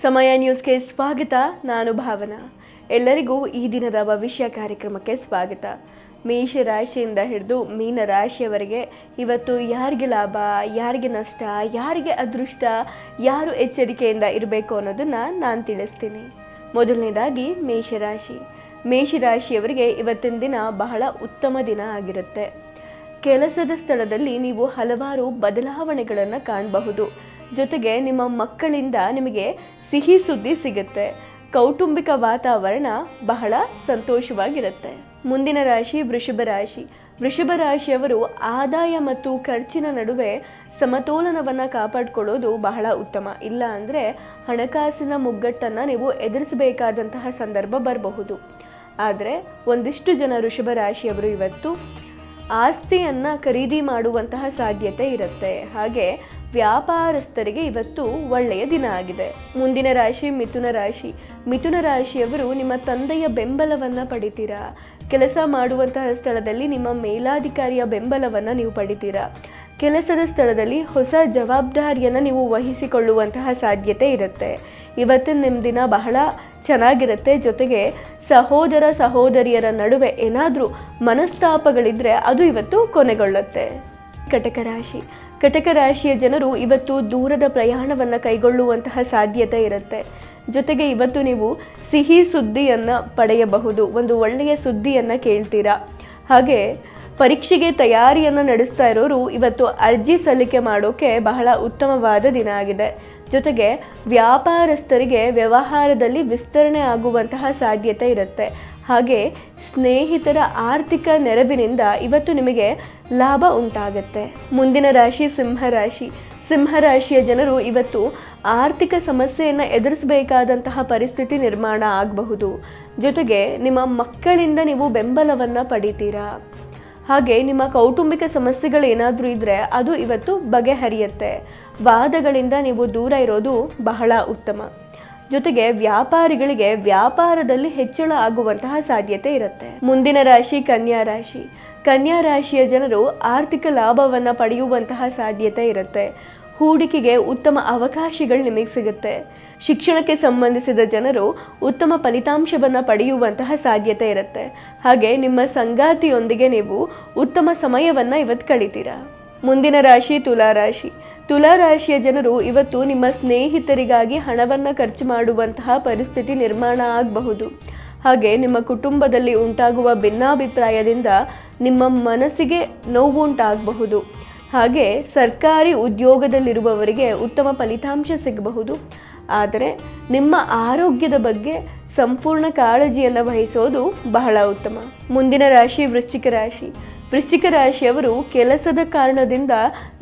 ಸಮಯ ನ್ಯೂಸ್ಗೆ ಸ್ವಾಗತ. ನಾನು ಭಾವನಾ. ಎಲ್ಲರಿಗೂ ಈ ದಿನದ ಭವಿಷ್ಯ ಕಾರ್ಯಕ್ರಮಕ್ಕೆ ಸ್ವಾಗತ. ಮೇಷರಾಶಿಯಿಂದ ಹಿಡಿದು ಮೀನ ರಾಶಿಯವರೆಗೆ ಇವತ್ತು ಯಾರಿಗೆ ಲಾಭ, ಯಾರಿಗೆ ನಷ್ಟ, ಯಾರಿಗೆ ಅದೃಷ್ಟ, ಯಾರು ಎಚ್ಚರಿಕೆಯಿಂದ ಇರಬೇಕು ಅನ್ನೋದನ್ನು ನಾನು ತಿಳಿಸ್ತೀನಿ. ಮೊದಲನೇದಾಗಿ ಮೇಷರಾಶಿಯವರಿಗೆ ಇವತ್ತಿನ ದಿನ ಬಹಳ ಉತ್ತಮ ದಿನ ಆಗಿರುತ್ತೆ. ಕೆಲಸದ ಸ್ಥಳದಲ್ಲಿ ನೀವು ಹಲವಾರು ಬದಲಾವಣೆಗಳನ್ನು ಕಾಣಬಹುದು. ಜೊತೆಗೆ ನಿಮ್ಮ ಮಕ್ಕಳಿಂದ ನಿಮಗೆ ಸಿಹಿ ಸುದ್ದಿ ಸಿಗುತ್ತೆ. ಕೌಟುಂಬಿಕ ವಾತಾವರಣ ಬಹಳ ಸಂತೋಷವಾಗಿರುತ್ತೆ. ಮುಂದಿನ ರಾಶಿ ವೃಷಭ ರಾಶಿಯವರು ಆದಾಯ ಮತ್ತು ಖರ್ಚಿನ ನಡುವೆ ಸಮತೋಲನವನ್ನು ಕಾಪಾಡಿಕೊಳ್ಳೋದು ಬಹಳ ಉತ್ತಮ. ಇಲ್ಲ ಅಂದರೆ ಹಣಕಾಸಿನ ಮುಗ್ಗಟ್ಟನ್ನು ನೀವು ಎದುರಿಸಬೇಕಾದಂತಹ ಸಂದರ್ಭ ಬರಬಹುದು. ಆದರೆ ಒಂದಿಷ್ಟು ಜನ ವೃಷಭ ರಾಶಿಯವರು ಇವತ್ತು ಆಸ್ತಿಯನ್ನು ಖರೀದಿ ಮಾಡುವಂತಹ ಸಾಧ್ಯತೆ ಇರುತ್ತೆ. ಹಾಗೆ ವ್ಯಾಪಾರಸ್ಥರಿಗೆ ಇವತ್ತು ಒಳ್ಳೆಯ ದಿನ ಆಗಿದೆ. ಮುಂದಿನ ರಾಶಿ ಮಿಥುನ ರಾಶಿಯವರು ನಿಮ್ಮ ತಂದೆಯ ಬೆಂಬಲವನ್ನು ಪಡಿತೀರಾ. ಕೆಲಸ ಮಾಡುವಂತಹ ಸ್ಥಳದಲ್ಲಿ ನಿಮ್ಮ ಮೇಲಾಧಿಕಾರಿಯ ಬೆಂಬಲವನ್ನು ನೀವು ಪಡಿತೀರಾ. ಕೆಲಸದ ಸ್ಥಳದಲ್ಲಿ ಹೊಸ ಜವಾಬ್ದಾರಿಯನ್ನು ನೀವು ವಹಿಸಿಕೊಳ್ಳುವಂತಹ ಸಾಧ್ಯತೆ ಇರುತ್ತೆ. ಇವತ್ತಿನ ನಿಮ್ಮ ದಿನ ಬಹಳ ಚೆನ್ನಾಗಿರುತ್ತೆ. ಜೊತೆಗೆ ಸಹೋದರ ಸಹೋದರಿಯರ ನಡುವೆ ಏನಾದರೂ ಮನಸ್ತಾಪಗಳಿದ್ರೆ ಅದು ಇವತ್ತು ಕೊನೆಗೊಳ್ಳುತ್ತೆ. ಕಟಕ ರಾಶಿಯ ಜನರು ಇವತ್ತು ದೂರದ ಪ್ರಯಾಣವನ್ನು ಕೈಗೊಳ್ಳುವಂತಹ ಸಾಧ್ಯತೆ ಇರುತ್ತೆ. ಜೊತೆಗೆ ಇವತ್ತು ನೀವು ಸಿಹಿ ಸುದ್ದಿಯನ್ನು ಪಡೆಯಬಹುದು. ಒಂದು ಒಳ್ಳೆಯ ಸುದ್ದಿಯನ್ನು ಕೇಳ್ತೀರಾ. ಹಾಗೆ ಪರೀಕ್ಷೆಗೆ ತಯಾರಿಯನ್ನು ನಡೆಸ್ತಾ ಇರೋರು ಇವತ್ತು ಅರ್ಜಿ ಸಲ್ಲಿಕೆ ಮಾಡೋಕ್ಕೆ ಬಹಳ ಉತ್ತಮವಾದ ದಿನ ಆಗಿದೆ. ಜೊತೆಗೆ ವ್ಯಾಪಾರಸ್ಥರಿಗೆ ವ್ಯವಹಾರದಲ್ಲಿ ವಿಸ್ತರಣೆ ಆಗುವಂತಹ ಸಾಧ್ಯತೆ ಇರುತ್ತೆ. ಹಾಗೆ ಸ್ನೇಹಿತರ ಆರ್ಥಿಕ ನೆರವಿನಿಂದ ಇವತ್ತು ನಿಮಗೆ ಲಾಭ ಉಂಟಾಗುತ್ತೆ. ಮುಂದಿನ ರಾಶಿ ಸಿಂಹರಾಶಿಯ ಜನರು ಇವತ್ತು ಆರ್ಥಿಕ ಸಮಸ್ಯೆಯನ್ನು ಎದುರಿಸಬೇಕಾದಂತಹ ಪರಿಸ್ಥಿತಿ ನಿರ್ಮಾಣ ಆಗಬಹುದು. ಜೊತೆಗೆ ನಿಮ್ಮ ಮಕ್ಕಳಿಂದ ನೀವು ಬೆಂಬಲವನ್ನು ಪಡಿತೀರಾ. ಹಾಗೆ ನಿಮ್ಮ ಕೌಟುಂಬಿಕ ಸಮಸ್ಯೆಗಳೇನಾದರೂ ಇದ್ದರೆ ಅದು ಇವತ್ತು ಬಗೆಹರಿಯುತ್ತೆ. ವಾದಗಳಿಂದ ನೀವು ದೂರ ಇರೋದು ಬಹಳ ಉತ್ತಮ. ಜೊತೆಗೆ ವ್ಯಾಪಾರಿಗಳಿಗೆ ವ್ಯಾಪಾರದಲ್ಲಿ ಹೆಚ್ಚಳ ಆಗುವಂತಹ ಸಾಧ್ಯತೆ ಇರುತ್ತೆ. ಮುಂದಿನ ರಾಶಿ ಕನ್ಯಾ ರಾಶಿಯ ಜನರು ಆರ್ಥಿಕ ಲಾಭವನ್ನು ಪಡೆಯುವಂತಹ ಸಾಧ್ಯತೆ ಇರುತ್ತೆ. ಹೂಡಿಕೆಗೆ ಉತ್ತಮ ಅವಕಾಶಗಳು ನಿಮಗೆ ಸಿಗುತ್ತೆ. ಶಿಕ್ಷಣಕ್ಕೆ ಸಂಬಂಧಿಸಿದ ಜನರು ಉತ್ತಮ ಫಲಿತಾಂಶವನ್ನು ಪಡೆಯುವಂತಹ ಸಾಧ್ಯತೆ ಇರುತ್ತೆ. ಹಾಗೆ ನಿಮ್ಮ ಸಂಗಾತಿಯೊಂದಿಗೆ ನೀವು ಉತ್ತಮ ಸಮಯವನ್ನು ಇವತ್ತು ಕಳಿತೀರಾ. ಮುಂದಿನ ರಾಶಿ ತುಲಾರಾಶಿಯ ಜನರು ಇವತ್ತು ನಿಮ್ಮ ಸ್ನೇಹಿತರಿಗಾಗಿ ಹಣವನ್ನು ಖರ್ಚು ಮಾಡುವಂತಹ ಪರಿಸ್ಥಿತಿ ನಿರ್ಮಾಣ ಆಗಬಹುದು. ಹಾಗೆ ನಿಮ್ಮ ಕುಟುಂಬದಲ್ಲಿ ಉಂಟಾಗುವ ಭಿನ್ನಾಭಿಪ್ರಾಯದಿಂದ ನಿಮ್ಮ ಮನಸ್ಸಿಗೆ ನೋವು ಉಂಟಾಗಬಹುದು. ಹಾಗೆ ಸರ್ಕಾರಿ ಉದ್ಯೋಗದಲ್ಲಿರುವವರಿಗೆ ಉತ್ತಮ ಫಲಿತಾಂಶ ಸಿಗಬಹುದು. ಆದರೆ ನಿಮ್ಮ ಆರೋಗ್ಯದ ಬಗ್ಗೆ ಸಂಪೂರ್ಣ ಕಾಳಜಿಯನ್ನು ವಹಿಸೋದು ಬಹಳ ಉತ್ತಮ. ಮುಂದಿನ ರಾಶಿ ವೃಶ್ಚಿಕ ರಾಶಿಯವರು ಕೆಲಸದ ಕಾರಣದಿಂದ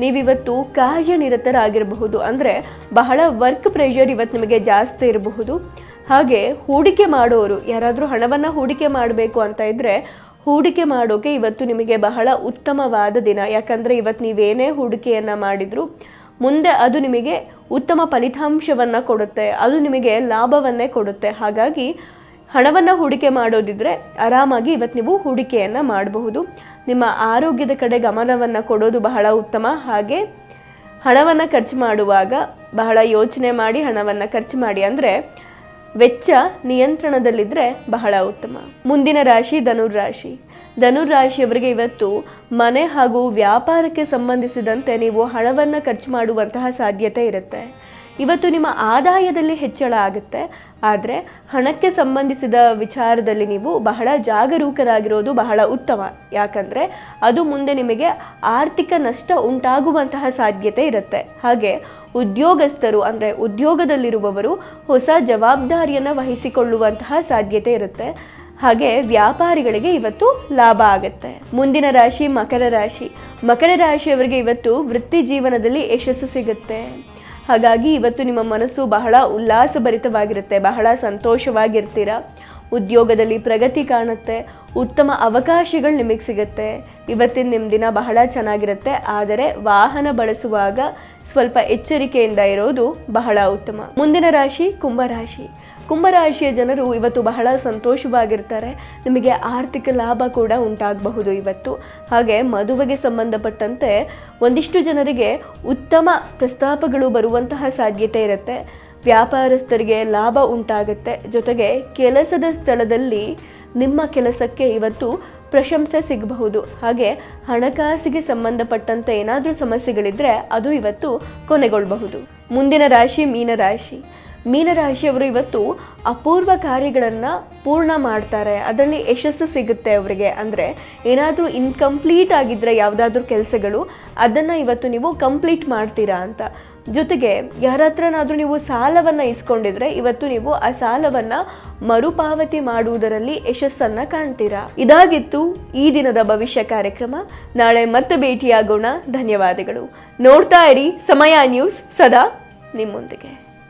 ನೀವಿವತ್ತು ಕಾರ್ಯನಿರತರಾಗಿರಬಹುದು. ಅಂದರೆ ಬಹಳ ವರ್ಕ್ ಪ್ರೆಷರ್ ಇವತ್ತು ನಿಮಗೆ ಜಾಸ್ತಿ ಇರಬಹುದು. ಹಾಗೆ ಹೂಡಿಕೆ ಮಾಡೋರು ಯಾರಾದರೂ ಹಣವನ್ನು ಹೂಡಿಕೆ ಮಾಡಬೇಕು ಅಂತ ಇದ್ದರೆ ಹೂಡಿಕೆ ಮಾಡೋಕೆ ಇವತ್ತು ನಿಮಗೆ ಬಹಳ ಉತ್ತಮವಾದ ದಿನ. ಯಾಕಂದರೆ ಇವತ್ತು ನೀವೇನೇ ಹೂಡಿಕೆಯನ್ನು ಮಾಡಿದರೂ ಮುಂದೆ ಅದು ನಿಮಗೆ ಉತ್ತಮ ಫಲಿತಾಂಶವನ್ನು ಕೊಡುತ್ತೆ. ಅದು ನಿಮಗೆ ಲಾಭವನ್ನೇ ಕೊಡುತ್ತೆ. ಹಾಗಾಗಿ ಹಣವನ್ನು ಹೂಡಿಕೆ ಮಾಡೋದಿದ್ರೆ ಆರಾಮಾಗಿ ಇವತ್ತು ನೀವು ಹೂಡಿಕೆಯನ್ನು ಮಾಡಬಹುದು. ನಿಮ್ಮ ಆರೋಗ್ಯದ ಕಡೆ ಗಮನವನ್ನು ಕೊಡೋದು ಬಹಳ ಉತ್ತಮ. ಹಾಗೆ ಹಣವನ್ನು ಖರ್ಚು ಮಾಡುವಾಗ ಬಹಳ ಯೋಚನೆ ಮಾಡಿ ಹಣವನ್ನು ಖರ್ಚು ಮಾಡಿ. ಅಂದರೆ ವೆಚ್ಚ ನಿಯಂತ್ರಣದಲ್ಲಿದ್ದರೆ ಬಹಳ ಉತ್ತಮ. ಮುಂದಿನ ರಾಶಿ ಧನುರಾಶಿಯವರಿಗೆ ಇವತ್ತು ಮನೆ ಹಾಗೂ ವ್ಯಾಪಾರಕ್ಕೆ ಸಂಬಂಧಿಸಿದಂತೆ ನೀವು ಹಣವನ್ನು ಖರ್ಚು ಮಾಡುವಂತಹ ಸಾಧ್ಯತೆ ಇರುತ್ತೆ. ಇವತ್ತು ನಿಮ್ಮ ಆದಾಯದಲ್ಲಿ ಹೆಚ್ಚಳ ಆಗುತ್ತೆ. ಆದರೆ ಹಣಕ್ಕೆ ಸಂಬಂಧಿಸಿದ ವಿಚಾರದಲ್ಲಿ ನೀವು ಬಹಳ ಜಾಗರೂಕರಾಗಿರೋದು ಬಹಳ ಉತ್ತಮ. ಯಾಕಂದರೆ ಅದು ಮುಂದೆ ನಿಮಗೆ ಆರ್ಥಿಕ ನಷ್ಟ ಉಂಟಾಗುವಂತಹ ಸಾಧ್ಯತೆ ಇರುತ್ತೆ. ಹಾಗೆ ಉದ್ಯೋಗಸ್ಥರು ಅಂದರೆ ಉದ್ಯೋಗದಲ್ಲಿರುವವರು ಹೊಸ ಜವಾಬ್ದಾರಿಯನ್ನು ವಹಿಸಿಕೊಳ್ಳುವಂತಹ ಸಾಧ್ಯತೆ ಇರುತ್ತೆ. ಹಾಗೆ ವ್ಯಾಪಾರಿಗಳಿಗೆ ಇವತ್ತು ಲಾಭ ಆಗುತ್ತೆ. ಮುಂದಿನ ರಾಶಿ ಮಕರ ರಾಶಿಯವರಿಗೆ ಇವತ್ತು ವೃತ್ತಿ ಜೀವನದಲ್ಲಿ ಯಶಸ್ಸು ಸಿಗುತ್ತೆ. ಹಾಗಾಗಿ ಇವತ್ತು ನಿಮ್ಮ ಮನಸ್ಸು ಬಹಳ ಉಲ್ಲಾಸಭರಿತವಾಗಿರುತ್ತೆ. ಬಹಳ ಸಂತೋಷವಾಗಿರ್ತೀರ. ಉದ್ಯೋಗದಲ್ಲಿ ಪ್ರಗತಿ ಕಾಣುತ್ತೆ. ಉತ್ತಮ ಅವಕಾಶಗಳು ನಿಮಗೆ ಸಿಗುತ್ತೆ. ಇವತ್ತಿನ ನಿಮ್ಮ ದಿನ ಬಹಳ ಚೆನ್ನಾಗಿರುತ್ತೆ. ಆದರೆ ವಾಹನ ಬಳಸುವಾಗ ಸ್ವಲ್ಪ ಎಚ್ಚರಿಕೆಯಿಂದ ಇರೋದು ಬಹಳ ಉತ್ತಮ. ಮುಂದಿನ ರಾಶಿ ಕುಂಭರಾಶಿಯ ಜನರು ಇವತ್ತು ಬಹಳ ಸಂತೋಷವಾಗಿರ್ತಾರೆ. ನಿಮಗೆ ಆರ್ಥಿಕ ಲಾಭ ಕೂಡ ಉಂಟಾಗಬಹುದು ಇವತ್ತು. ಹಾಗೆ ಮದುವೆಗೆ ಸಂಬಂಧಪಟ್ಟಂತೆ ಒಂದಿಷ್ಟು ಜನರಿಗೆ ಉತ್ತಮ ಪ್ರಸ್ತಾಪಗಳು ಬರುವಂತಹ ಸಾಧ್ಯತೆ ಇರುತ್ತೆ. ವ್ಯಾಪಾರಸ್ಥರಿಗೆ ಲಾಭ ಉಂಟಾಗುತ್ತೆ. ಜೊತೆಗೆ ಕೆಲಸದ ಸ್ಥಳದಲ್ಲಿ ನಿಮ್ಮ ಕೆಲಸಕ್ಕೆ ಇವತ್ತು ಪ್ರಶಂಸೆ ಸಿಗಬಹುದು. ಹಾಗೆ ಹಣಕಾಸಿಗೆ ಸಂಬಂಧಪಟ್ಟಂತೆ ಏನಾದರೂ ಸಮಸ್ಯೆಗಳಿದ್ದರೆ ಅದು ಇವತ್ತು ಕೊನೆಗೊಳ್ಳಬಹುದು. ಮುಂದಿನ ರಾಶಿ ಮೀನರಾಶಿ. ಮೀನರಾಶಿಯವರು ಇವತ್ತು ಅಪೂರ್ವ ಕಾರ್ಯಗಳನ್ನು ಪೂರ್ಣ ಮಾಡ್ತಾರೆ, ಅದರಲ್ಲಿ ಯಶಸ್ಸು ಸಿಗುತ್ತೆ ಅವರಿಗೆ. ಅಂದರೆ ಏನಾದರೂ ಇನ್ಕಂಪ್ಲೀಟ್ ಆಗಿದ್ದರೆ ಯಾವುದಾದ್ರೂ ಕೆಲಸಗಳು, ಅದನ್ನು ಇವತ್ತು ನೀವು ಕಂಪ್ಲೀಟ್ ಮಾಡ್ತೀರಾ ಅಂತ. ಜೊತೆಗೆ ಯಾರ ಹತ್ರನಾದರೂ ನೀವು ಸಾಲವನ್ನು ಇಸ್ಕೊಂಡಿದ್ರೆ ಇವತ್ತು ನೀವು ಆ ಸಾಲವನ್ನು ಮರುಪಾವತಿ ಮಾಡುವುದರಲ್ಲಿ ಯಶಸ್ಸನ್ನು ಕಾಣ್ತೀರಾ. ಇದಾಗಿತ್ತು ಈ ದಿನದ ಭವಿಷ್ಯ ಕಾರ್ಯಕ್ರಮ. ನಾಳೆ ಮತ್ತೆ ಭೇಟಿಯಾಗೋಣ. ಧನ್ಯವಾದಗಳು. ನೋಡ್ತಾ ಇರಿ ಸಮಯ ನ್ಯೂಸ್, ಸದಾ ನಿಮ್ಮೊಂದಿಗೆ.